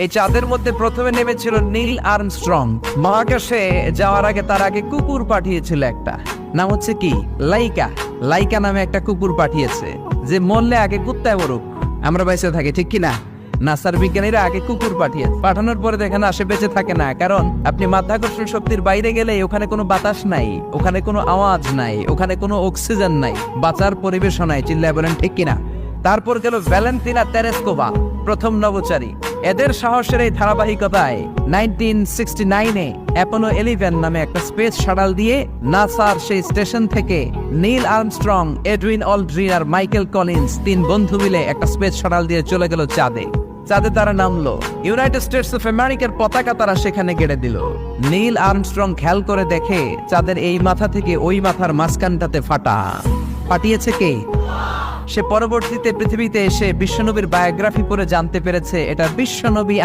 এই চাঁদের মধ্যে প্রথমে নেমেছিল নীল আর্মস্ট্রং। মহাকাশে যাওয়ার আগে তার আগে কুকুর পাঠিয়েছিল একটা, নাম হচ্ছে কি লাইকা। লাইকা নামে একটা কুকুর পাঠিয়েছে, যে মরলে আগে কুত্তায় মরুক, আমরা বেঁচে থাকি, ঠিক কিনা? নাসার বিজ্ঞানীরা আগে কুকুর পাঠানোর পরে দেখেন আসে বেঁচে থাকে না, কারণ আপনি মাধ্যাকর্ষণ শক্তির বাইরে গেলে ওখানে কোনো বাতাস নাই, ওখানে কোনো আওয়াজ নাই, ওখানে কোনো অক্সিজেন নাই, বাঁচার পরিবেশও নাই। চিল্লায় বলেন ঠিক কিনা? তারপর গেল ভ্যালেন্তিনা তেরেস্কোভা, প্রথম নভোচারী। এদের সাহসের এই ধারাবাহিকতায় 1969-এ অ্যাপোলো 11 নামে একটা স্পেস শাটল দিয়ে নাসার সেই স্টেশন থেকে নীল আর্মস্ট্রং, এডউইন অলড্রিন আর মাইকেল কলিন্স 3 বন্ধু মিলে একটা স্পেস শাটল দিয়ে চলে গেল চাঁদে। চাঁদে তারা নামলো, ইউনাইটেড স্টেটস অফ আমেরিকার পতাকা তারা সেখানে গেড়ে দিল। নীল আর্মস্ট্রং খেয়াল করে দেখে চাঁদের এই মাথা থেকে ওই মাথার মাঝখানটাতে ফাটা। ফাটিয়েছে কে? সে পরবর্তীতে পৃথিবীতে এসে বিশ্বনবীর বায়োগ্রাফি পড়ে জানতে পেরেছে এটা বিশ্বনবী